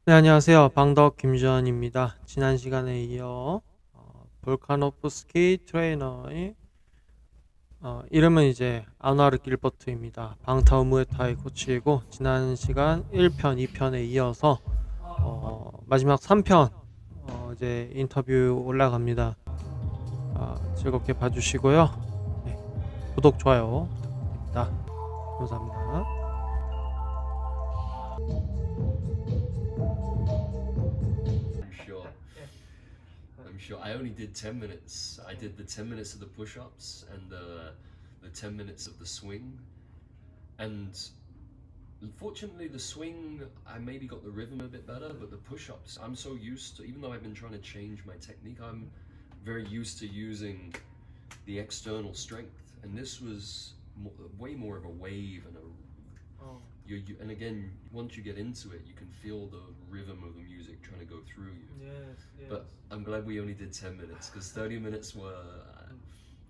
네, 안녕하세요. 방덕 김주환입니다. 지난 시간에 이어 볼카노프스키 트레이너의 이름은 이제 아나르 길버트입니다. 방타우 무에타이 코치이고 지난 시간 1편, 2편에 이어서 마지막 3편 이제 인터뷰 올라갑니다. 즐겁게 봐주시고요. 네, 구독, 좋아요 부탁드립니다. 감사합니다. Sure. I'm sure. I only did 10 minutes. I did the 10 minutes of the push-ups and the 10 minutes of the swing. And unfortunately, the swing, I maybe got the rhythm a bit better, but the push-ups, I'm so used to, even though I've been trying to change my technique, I'm very used to using the external strength. And this was way more of a wave and a and again, once you get into it, you can feel the rhythm of the music trying to go through you. Yes. But I'm glad we only did 10 minutes because 30 minutes were.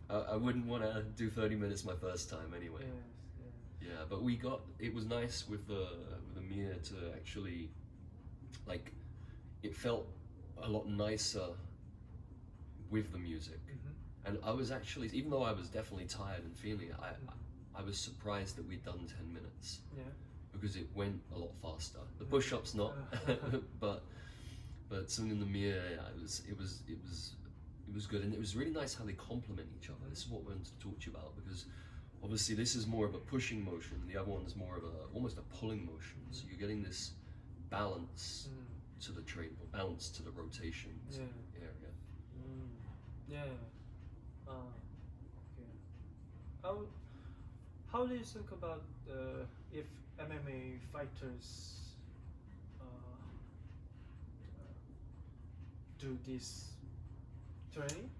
I wouldn't want to do 30 minutes my first time anyway. Yeah, but we got. It was nice with the Mia to actually, like, it felt a lot nicer with the music. And I was actually, even though I was definitely tired and feeling it, I was surprised that we'd done 10 minutes. Yeah. Because it went a lot faster. The push-ups not, but something in the mirror, it was good, and it was really nice how they complement each other. This is what I wanted to talk to you about, because obviously this is more of a pushing motion, and the other one's more of almost a pulling motion. So you're getting this balance to the trade, balance to the rotations area. Okay. How do you think about if MMA fighters do this training?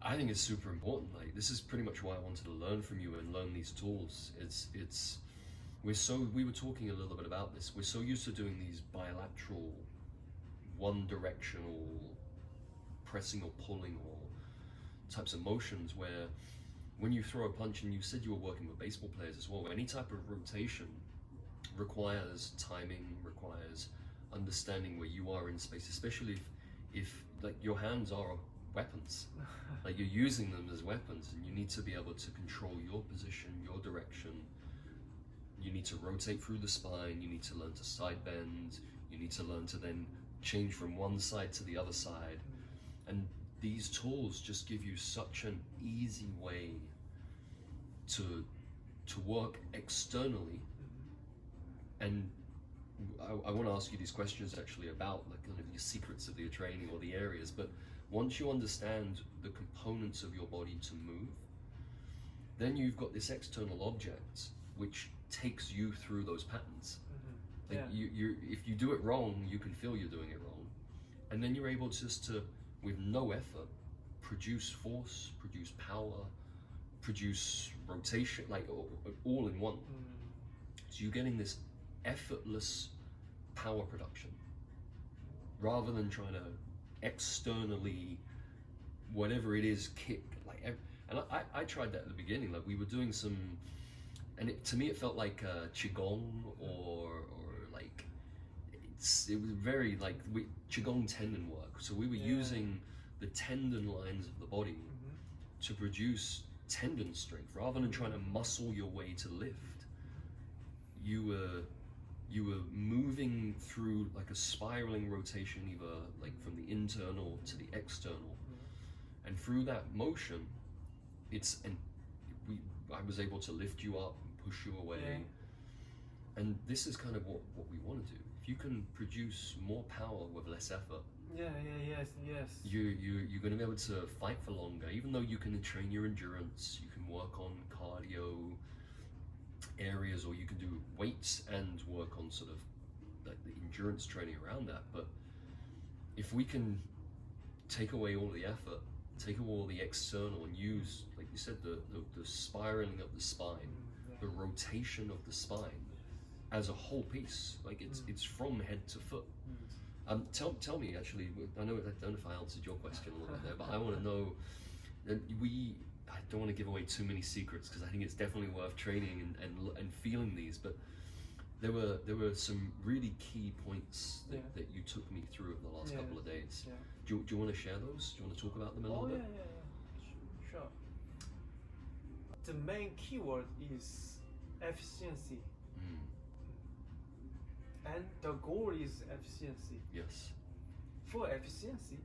I think it's super important. Like, this is pretty much why I wanted to learn from you and learn these tools. We were talking a little bit about this. We're so used to doing these bilateral, one directional pressing or pulling or types of motions where when you throw a punch, and you said you were working with baseball players as well, any type of rotation requires timing, requires understanding where you are in space, especially if like your hands are weapons, like you're using them as weapons, and you need to be able to control your position, your direction. You need to rotate through the spine, you need to learn to side bend, you need to learn to then change from one side to the other side. And these tools just give you such an easy way to work externally. And I want to ask you these questions actually about like kind of your secrets of your training or the areas, but once you understand the components of your body to move, then you've got this external object which takes you through those patterns. Like if you do it wrong, you can feel you're doing it wrong, and then you're able just to, with no effort, produce force, produce power, produce rotation, like all in one. So you're getting this effortless power production rather than trying to externally, whatever it is, kick. Like, and I tried that at the beginning. Like, we were doing some, and to me it felt like qigong or like it was very like qigong tendon work. So we were using the tendon lines of the body to produce tendon strength rather than trying to muscle your way to lift. You were moving through like a spiraling rotation, either like from the internal to the external, and through that motion, I was able to lift you up and push you away. And this is kind of what we want to do. If you can produce more power with less effort, Yes. you're going to be able to fight for longer. Even though you can train your endurance, you can work on cardio areas, or you can do weights and work on sort of like the endurance training around that. But if we can take away all the effort, take away all the external, and use, like you said, the spiraling of the spine, the rotation of the spine as a whole piece, like it's from head to foot. Tell me actually, I don't know if I answered your question a little bit there, but I want to know, I don't want to give away too many secrets because I think it's definitely worth training and feeling these, but there were some really key points that, Yeah. that you took me through over the last Yeah. couple of days. Yeah. Do you want to share those? Do you want to talk about them a little Oh bit? yeah. Sure. The main keyword is efficiency, Mm. and the goal is efficiency. Yes. For efficiency,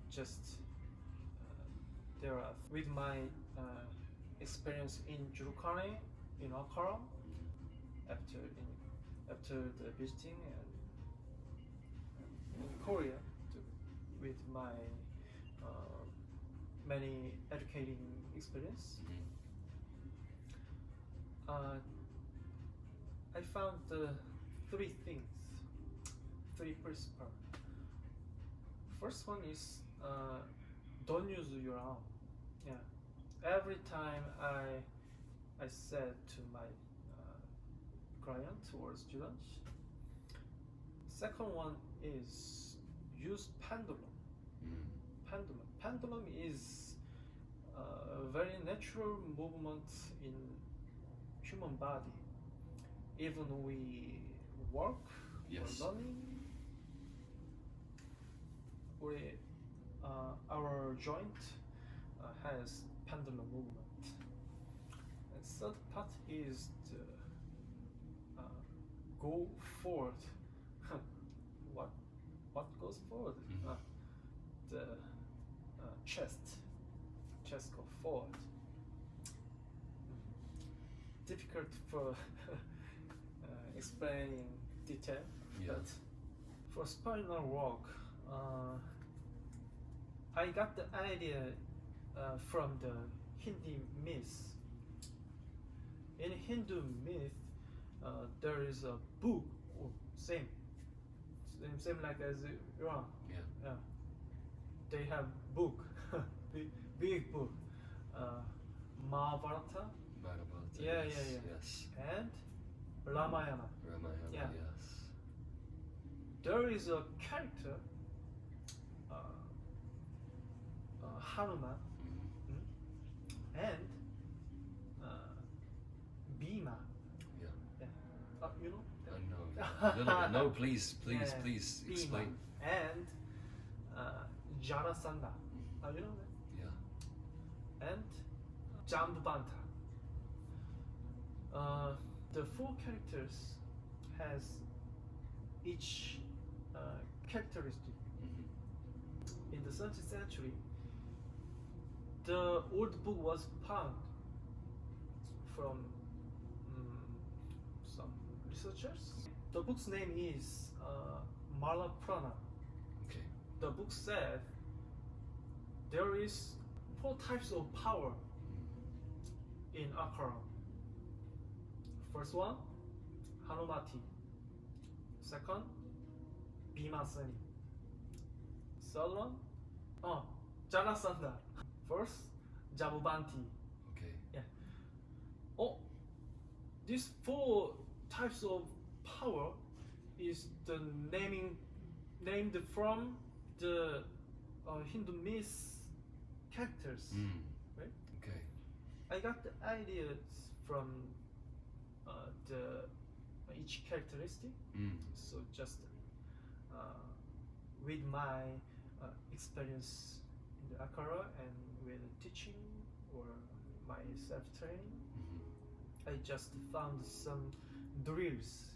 just there are with my experience in Jurukane, in Akara, after the visiting and in Korea, with my many educating experience, I found three things, three principles. First one is don't use your arm. Yeah. Every time I said to my client or students. Second one is use pendulum. Pendulum is a very natural movement in human body. Even we work Yes. or learning, our joint has pendulum movement. And third part is the go forward. what goes forward? The chest go forward. Difficult for explaining detail, Yeah. but for spinal work, I got the idea from the Hindu myth. In Hindu myth, there is a book, same like as Iran. Yeah. They have book, big book, Mahabharata Mahabharata. Yeah, yes. yeah. Yes. and Ramayana. Ramayana. Yeah. Yes. There is a character, Hanuman, and Bhima. Yeah. You know? I know. Little bit. No, please, Yeah, please Bhima. explain. And Jarasandha. You know that? Yeah. And Jambuvanta. The four characters has each characteristic. In the 13th century, the old book was found from some researchers. The book's name is Mala Prana. Okay. The book said there is 4 types of power in Akara. First one, Hanumati. Second, Bhimasani. Third one, Jarasandha. First, Jabubanti. Okay. These 4 types of power is the named from the Hindu myth characters. Right? Okay. I got the ideas from the each characteristic. So just with my experience in the Akara and with teaching or my self-training, I just found some drills,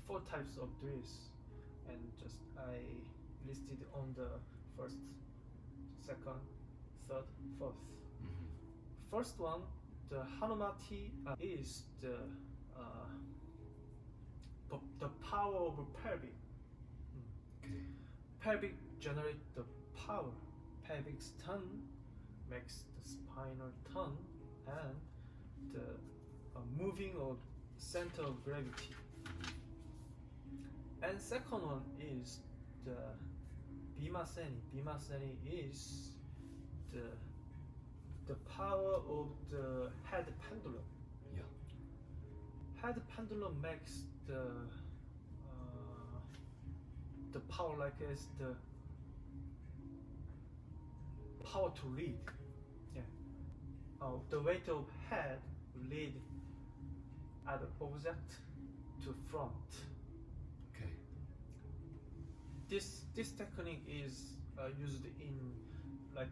4 types of drills, and just I listed on the first, second, third, fourth. First one, the Hanumati is the power of pelvic. Okay. Pelvic generates the power. Pelvic turn makes the spinal turn and the moving of center of gravity. And second one is the Bhimasani. Bhimasani is the power of the head pendulum. Yeah. Head pendulum makes the power like as the power to lead. Yeah. The weight of head lead other object to front. Okay. This technique is used in like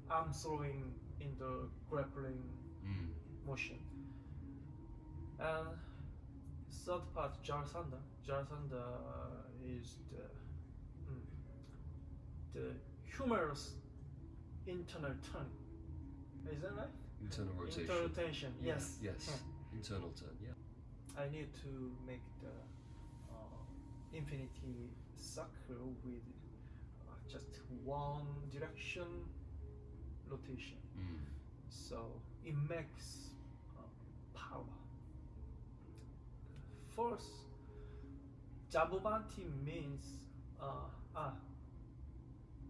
arm throwing in the grappling motion. And third part, Jarasandha. Jarasandha is the humorous internal turn. Is that right? Internal rotation. Internal rotation. Yes. Yes. Yeah. Internal turn. Yeah. I need to make the infinity circle with just one direction rotation. So it makes power. First, Jambubanti means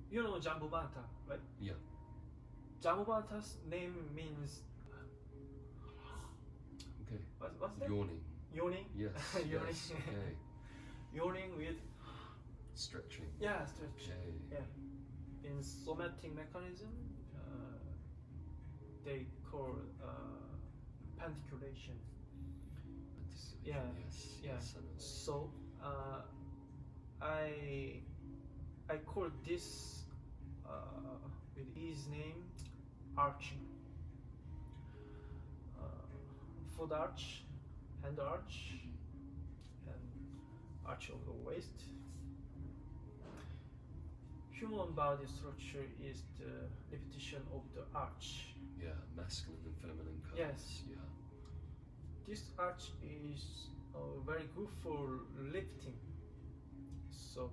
you know Jambubanta, right? Yeah. Jambubanta's name means Okay. what's that? Yawning. Yawning. Yes. Yawning. Yes. Okay. Yawning with Stretching. stretch. Okay. Yeah. In somatic mechanism, they call panticulation. Yeah. Yes. Yeah. Yes. I know that. So I call this with his name arching. Foot arch, hand arch, and arch of the waist. Human body structure is the repetition of the arch. Yeah. Masculine and feminine curves. Yes. Yeah. This arch is very good for lifting. So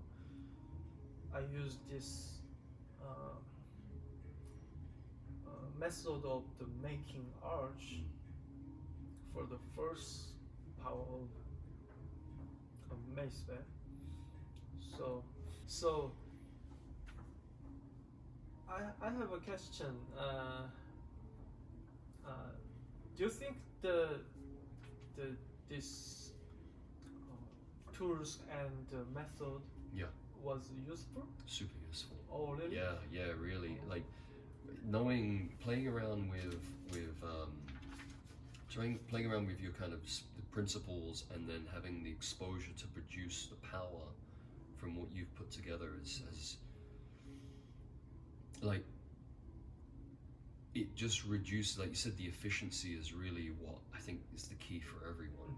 I use this method of the making arch for the first power of mace bear. So I have a question. Do you think this tools and method Yeah. was useful? Super useful. Oh really? Yeah. Yeah. Really. Like playing around with playing around with your kind of the principles, and then having the exposure to produce the power from what you've put together as like it just reduces, like you said, the efficiency is really what I think is the key for everyone.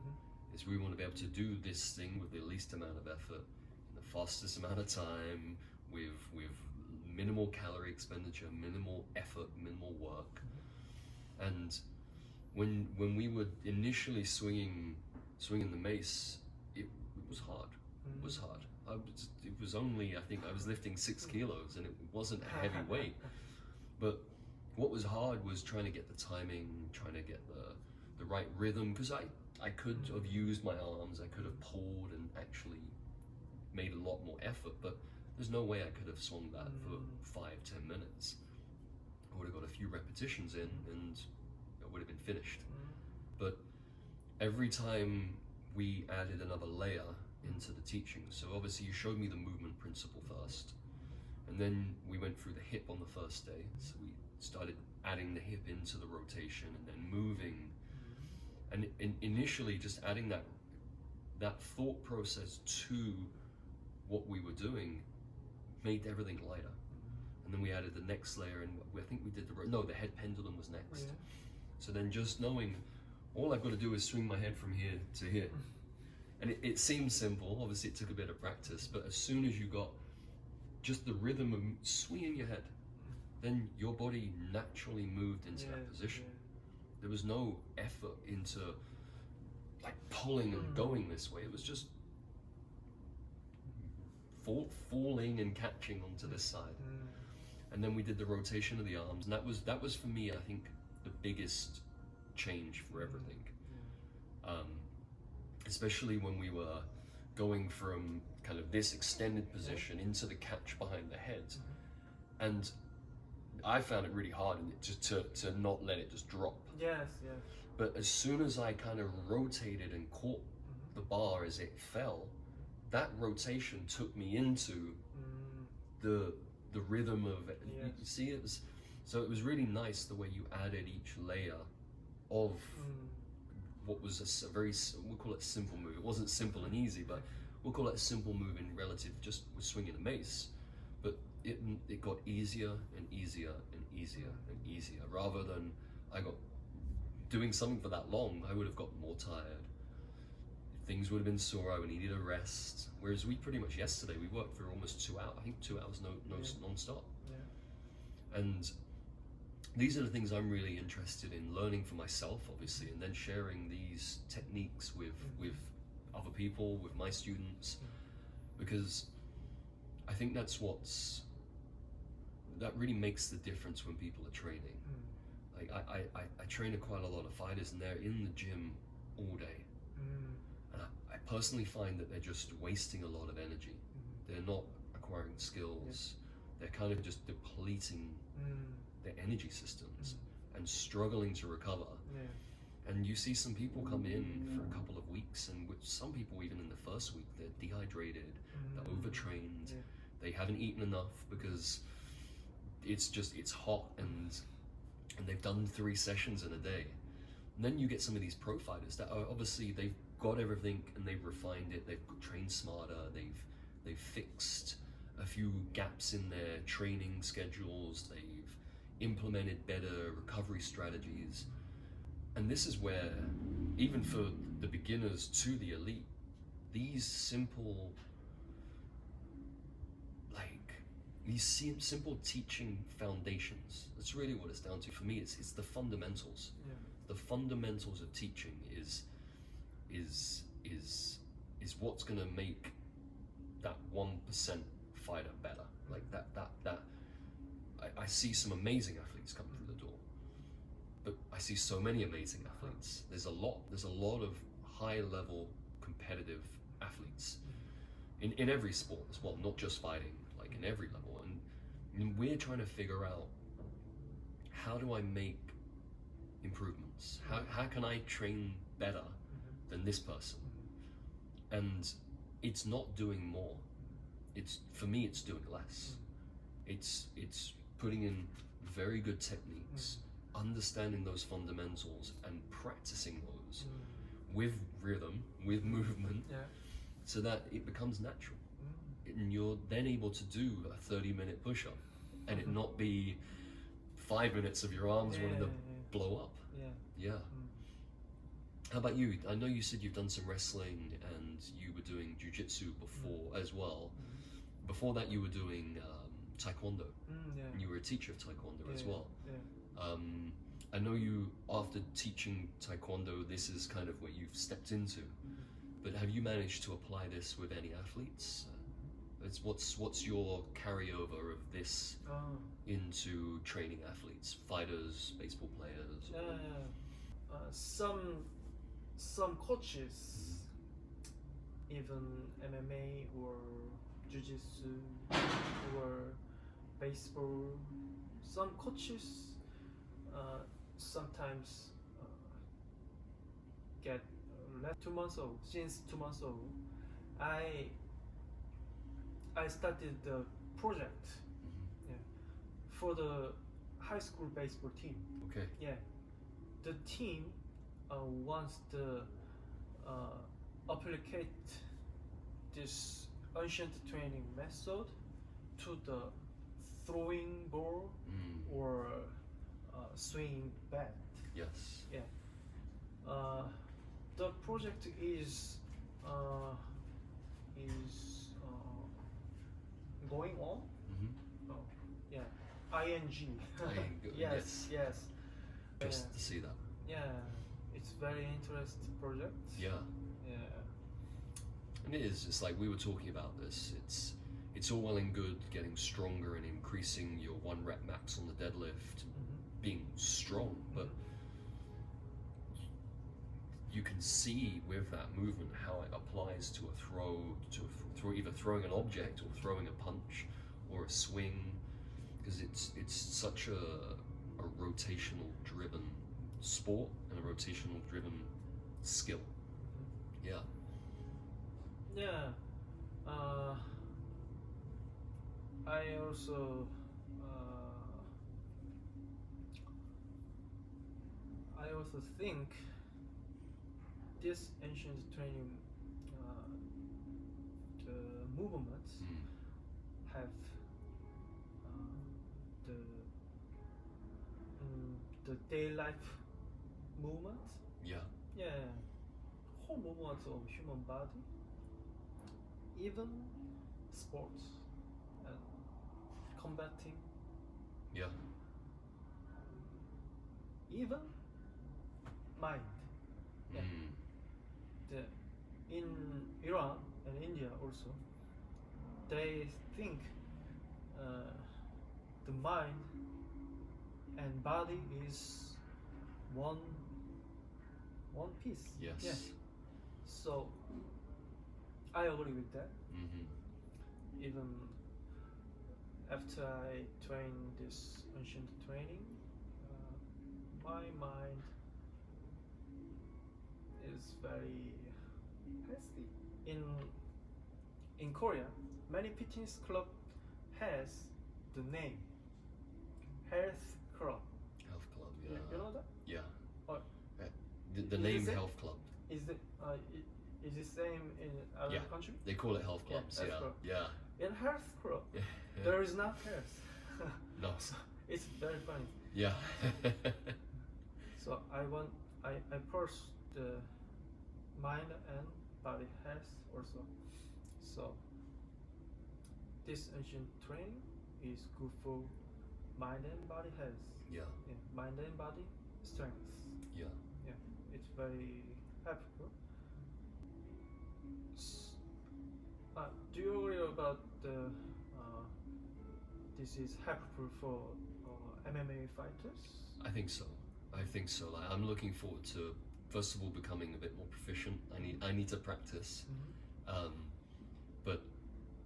Is we want to be able to do this thing with the least amount of effort, in the fastest amount of time, with minimal calorie expenditure, minimal effort, minimal work. And when we were initially swinging the mace, it was hard. It was hard. It was only, I think I was lifting 6 kilos, and it wasn't a heavy weight. But what was hard was trying to get the timing, trying to get the right rhythm, because I could have used my arms, I could have pulled and actually made a lot more effort, but there's no way I could have swung that for 5-10 minutes. I would have got a few repetitions in and it would have been finished. But every time we added another layer into the teaching, so obviously you showed me the movement principle first, and then we went through the hip on the first day, so we started adding the hip into the rotation and then moving, and initially just adding that thought process to what we were doing made everything lighter. And then we added the next layer, and I think we did the head pendulum was next. Yeah. So then just knowing all I've got to do is swing my head from here to here. And it seems simple, obviously it took a bit of practice, but as soon as you got just the rhythm of swinging your head, then your body naturally moved into that position. There was no effort into like pulling and going this way. It was just falling and catching onto this side. And then we did the rotation of the arms, and that was for me, I think, the biggest change for everything. Especially when we were going from kind of this extended position into the catch behind the head. And I found it really hard just to not let it just drop. Yes. But as soon as I kind of rotated and caught the bar as it fell, that rotation took me into the rhythm of it. Yes. You see, it was really nice the way you added each layer of what was a very, we'll call it simple move. It wasn't simple and easy, but we'll call it a simple move in relative, just with swinging a mace. But it got easier and easier and easier and easier. Rather than I got doing something for that long, I would have got more tired. Things would have been sore. I would needed a rest. Whereas we pretty much yesterday we worked for almost 2 hours. I think 2 hours non-stop. Yeah. And these are the things I'm really interested in learning for myself, obviously, and then sharing these techniques with other people, with my students, because I think that really makes the difference when people are training. Like I train quite a lot of fighters, and they're in the gym all day, and I personally find that they're just wasting a lot of energy. They're not acquiring skills. They're kind of just depleting their energy systems and struggling to recover. And you see some people come in for a couple of weeks, and with some people even in the first week they're dehydrated, they're overtrained, they haven't eaten enough because it's hot, and they've done 3 sessions in a day. And then you get some of these pro fighters that are obviously they've got everything and they've refined it, they've trained smarter, they've fixed a few gaps in their training schedules, they've implemented better recovery strategies. And this is where, even for the beginners to the elite, these simple teaching foundations, that's really what it's down to. For me, it's the fundamentals. The fundamentals of teaching is what's going to make that 1% fighter better. Like that I see some amazing athletes come through the door, but I see so many amazing athletes. There's a lot of high level competitive athletes in every sport as well, not just fighting, like in every level. And we're trying to figure out, how do I make improvements? How can I train better than this person? And it's not doing more. For me, it's doing less. It's putting in very good techniques, understanding those fundamentals and practicing those with rhythm, with movement, so that it becomes natural. And you're then able to do a 30-minute push-up and it not be 5 minutes of your arms wanting to blow up. How about you? I know you said you've done some wrestling and you were doing jiu-jitsu before as well. Before that you were doing taekwondo, and you were a teacher of taekwondo as well. I know you, after teaching taekwondo, this is kind of what you've stepped into, but have you managed to apply this with any athletes? What's your carryover of this into training athletes, fighters, baseball players? Some coaches, even MMA or jiu-jitsu or baseball, some coaches sometimes get 2 months old. Since 2 months old, I started the project for the high school baseball team. Okay. The team wants to apply this ancient training method to the throwing ball or swinging bat. Yes. The project is going on. ING. Yes. Just to see that. It's very interesting project. And it is. It's like we were talking about this. It's all well and good getting stronger and increasing your 1 rep max on the deadlift, being strong, but you can see with that movement how it applies to a throw, either throwing an object or throwing a punch or a swing, because it's such a rotational driven sport and a rotational driven skill. I also think this ancient training, the movements have the day life movement. Yeah. Yeah, whole movement of human body, even sports and combating, Yeah. even mind. Yeah. In Iran and India also, they think the mind and body is one piece. Yes. Yeah. So I agree with that. Even after I train this ancient training, my mind is very healthy. In Korea, many fitness club has the name Health Club. Health club. Yeah. You know that? Yeah. Or The Is name it- health club. is the same in other Yeah. country? They call it health Yeah, clubs. health Yeah. club. Yeah. In Health Club, Yeah. there is not health. No. It's very funny. Yeah. So I pursue the mind and body health also. So this ancient training is good for mind and body health. Yeah. Yeah, mind and body strength. Yeah. Yeah, it's very helpful. Do you agree about the this is helpful for MMA fighters? I think so. I think so. Like, I'm looking forward to, first of all, becoming a bit more proficient. I need to practice. But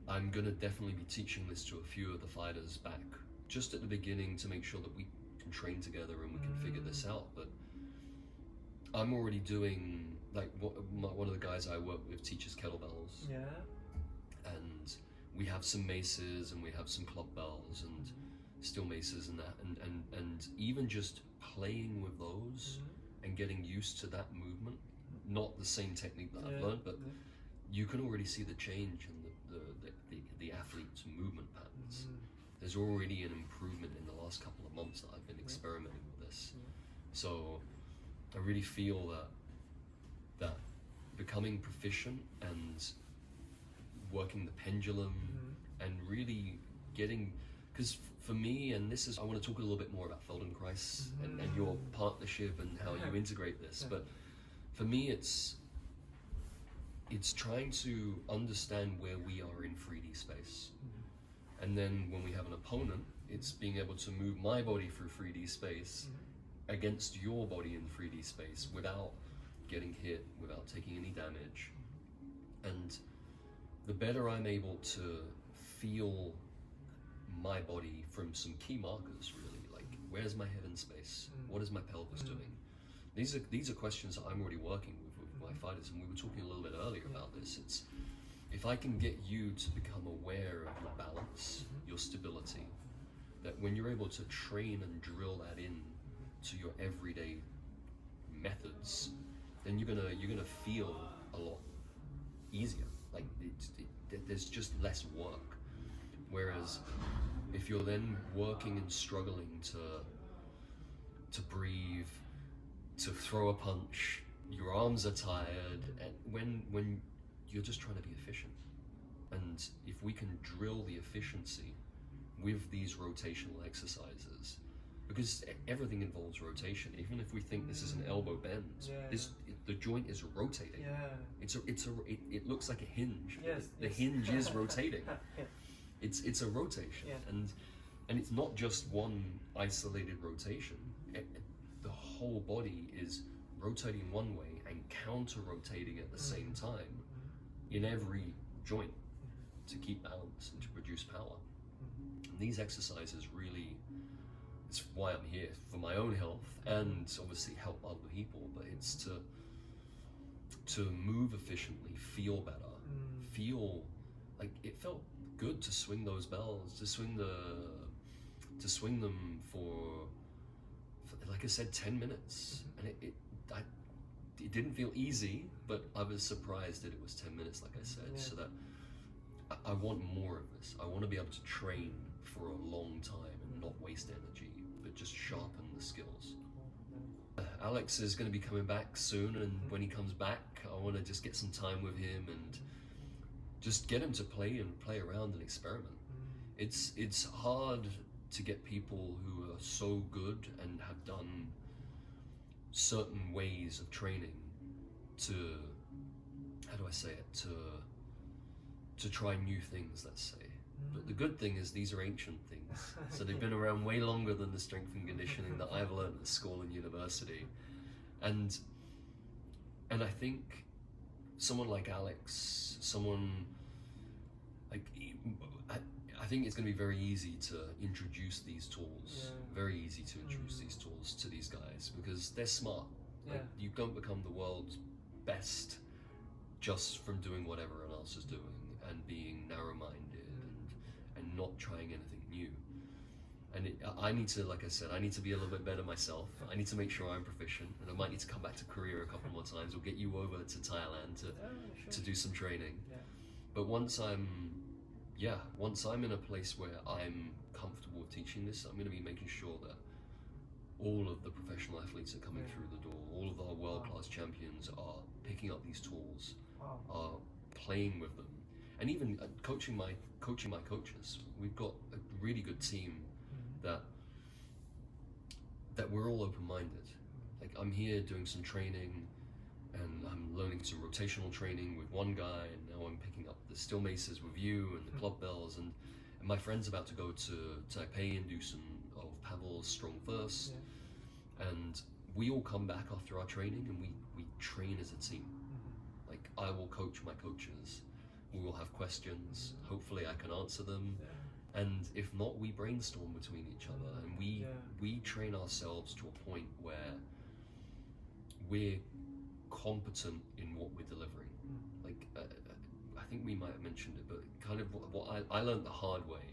I'm gonna definitely be teaching this to a few of the fighters back, just at the beginning, to make sure that we can train together and we can figure this out. But I'm already doing, like, one of the guys I work with teaches kettlebells, Yeah. and we have some maces and we have some club bells and steel maces and that, and even just playing with those and getting used to that movement, not the same technique that I've learned, but you can already see the change in the athlete's movement patterns. There's already an improvement in the last couple of months that I've been experimenting with this. So I really feel that becoming proficient and working the pendulum and really getting, because for me, and this is, I want to talk a little bit more about Feldenkrais and your partnership and how you integrate this, but for me it's trying to understand where we are in 3D space. And then when we have an opponent, it's being able to move my body through 3D space against your body in 3D space without getting hit, without taking any damage. And the better I'm able to feel my body from some key markers, really, like where's my head in space? What is my pelvis doing? These are questions that I'm already working with my fighters, and we were talking a little bit earlier about this. It's if I can get you to become aware of your balance, your stability, that when you're able to train and drill that in to your everyday methods, then you're gonna feel a lot easier. Like there's just less work. Whereas if you're then working and struggling to breathe, to throw a punch, your arms are tired, and when you're just trying to be efficient. And if we can drill the efficiency with these rotational exercises, because everything involves rotation. Even if we think this is an elbow bend, the joint is rotating. It looks like a hinge. The hinge is rotating. It's a rotation, and it's not just one isolated rotation. The whole body is rotating one way and counter-rotating at the same time in every joint to keep balance and to produce power. And these exercises really, it's why I'm here, for my own health and obviously help other people, but it's to move efficiently, feel better, feel like it felt good to swing those bells, to swing them for like I said, 10 minutes, and it didn't feel easy, but I was surprised that it was 10 minutes, like I said. Yeah. So that I want more of this. I want to be able to train for a long time and not waste energy, but just sharpen the skills. Alex is going to be coming back soon, and when he comes back, I want to just get some time with him and just get him to play around and experiment. It's hard to get people who are so good and have done certain ways of training to, how do I say it, to try new things, let's say. But the good thing is these are ancient things, so they've been around way longer than the strength and conditioning that I've learned at school and university. And I think someone like Alex, someone like, I think it's going to be very easy to introduce these tools, very easy to introduce these tools to these guys, because they're smart. Like, you don't become the world's best just from doing what everyone else is doing and being narrow-minded and not trying anything new. And I need to, like I said, I need to be a little bit better myself. I need to make sure I'm proficient, and I might need to come back to Korea a couple more times, or get you over to Thailand to do some training. But once I'm in a place where I'm comfortable teaching this, I'm going to be making sure that all of the professional athletes are coming through the door, all of our world-class champions are picking up these tools, are playing with them, and even coaching my coaches. We've got a really good team that we're all open-minded. Like, I'm here doing some training, and I'm learning some rotational training with one guy, and now I'm picking up the still maces with you and the club bells, and my friend's about to go to Taipei and do some of Pavel's strong first, and we all come back after our training and we train as a team. Like, I will coach my coaches, we will have questions, hopefully I can answer them, and if not, we brainstorm between each other, and we train ourselves to a point where we're competent in what we're delivering. Like, I think we might have mentioned it, but kind of what I learned the hard way,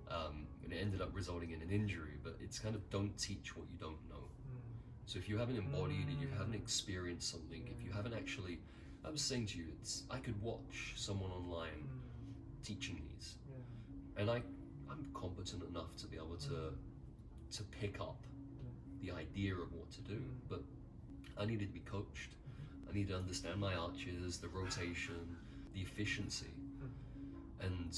and it ended up resulting in an injury, but it's kind of, don't teach what you don't know. So if you haven't embodied it, you haven't experienced something, if you haven't actually, I was saying to you, I could watch someone online teaching these, and I'm competent enough to be able to pick up the idea of what to do, but I needed to be coached. I need to understand my arches, the rotation, the efficiency, and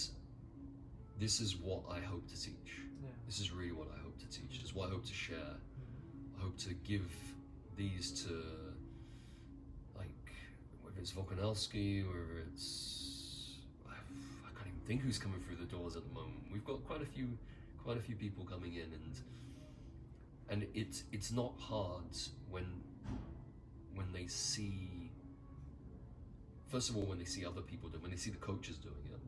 this is what I hope to teach. This is really what I hope to teach. This is what I hope to share. I hope to give these to, like, whether it's Volkanovski, whether it's, I can't even think who's coming through the doors at the moment. We've got quite a few people coming in, and it's not hard when they see, first of all, when they see other people doing, when they see the coaches doing it,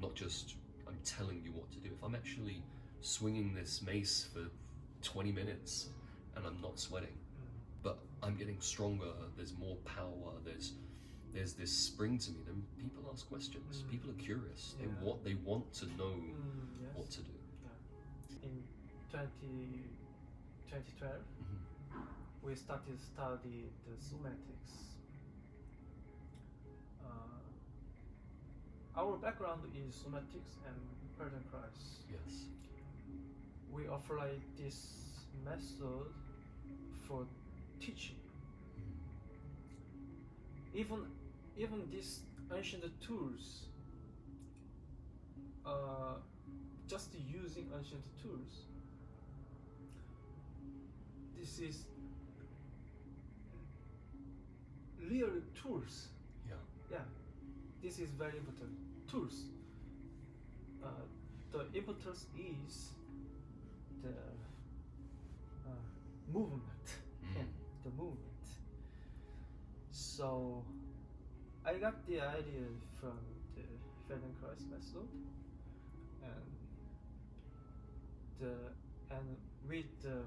not just I'm telling you what to do. If I'm actually swinging this mace for 20 minutes and I'm not sweating, but I'm getting stronger, there's more power, there's this spring to me, then people ask questions. People are curious. They want to know what to do. In 2012, we started to study the somatics. Our background is somatics and Feldenkrais. Yes. We apply this method for teaching. Even these ancient tools, just using ancient tools, this is real tools. This is very important. Tools. The importance is the movement. The movement. So I got the idea from the Feldenkrais method, and with the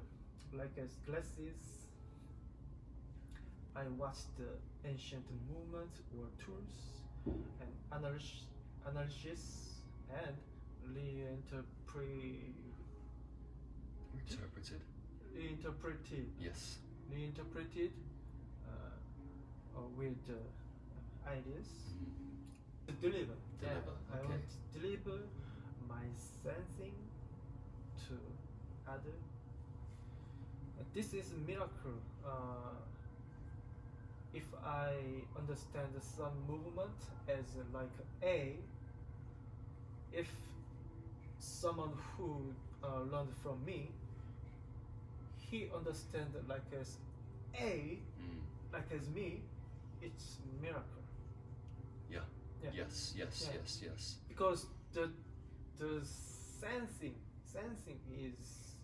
glasses, I watched the ancient movements or tools and analysis and Reinterpreted. Reinterpreted with ideas. Mm. To deliver. Deliver, Yeah, I okay. want to deliver my sensing to other. This is a miracle. If I understand some movement as like A, if someone who learned from me, he understand like as A, Mm. like as me, it's miracle. Yeah. Yeah. Yes, yes, Yeah. yes, yes. Because the sensing is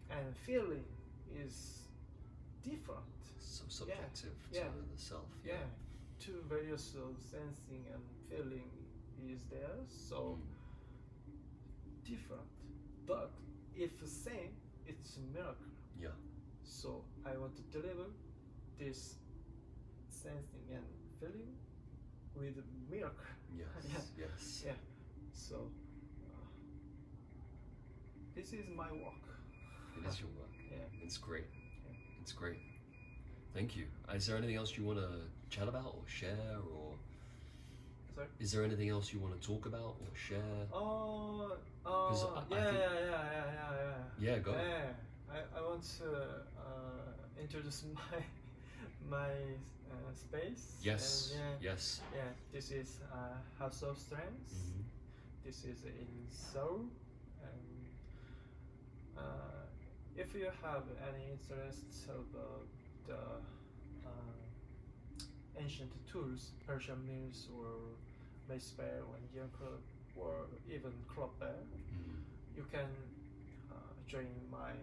and feeling is different. So subjective Yeah. to the self. Yeah, two various of sensing and feeling is there, so Mm. different. But if same, it's a miracle. Yeah. So I want to deliver this sensing and feeling with a miracle. Yes. Yes. Yeah. So this is my work. It is your work. Yeah. It's great. Yeah. It's great. Thank you. Is there anything else you want to chat about or share, or Sorry. is there anything else you want to talk about or share? I think- Yeah, go. Yeah, I want to introduce my space. Yes. And Yes. yeah, this is House of Strengths. Mhm. This is in Seoul. And if you have any interest about the ancient tools, Persian mills or mace bear or Indian club or even club bear, Mhm. you can join my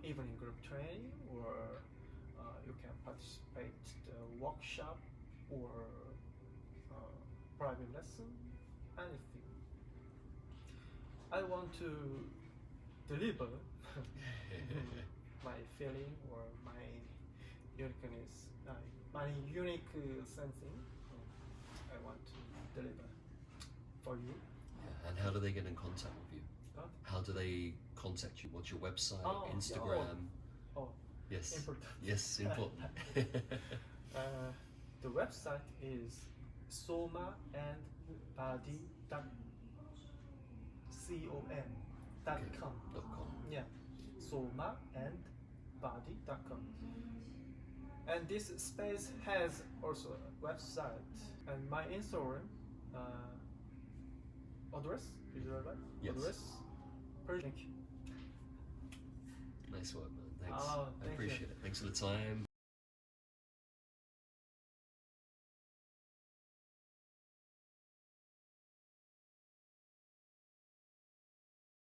evening group training, or you can participate the workshop or private lesson, anything. I want to deliver my feeling or my uniqueness, my unique sensing. I want to deliver for you. Yeah. And how do they get in contact with you? Huh? How do they contact you? What's your website, Oh, yeah, Instagram? Oh, Yes. important. Yes, important. The website is somaandbody.com. .com. Yeah, somaandbody.com. And this space has also a website and my Instagram address. Is that right? Yes. Address. Thank you. Nice work, man. Thanks. Oh, I thank you. appreciate it. Thanks for the time.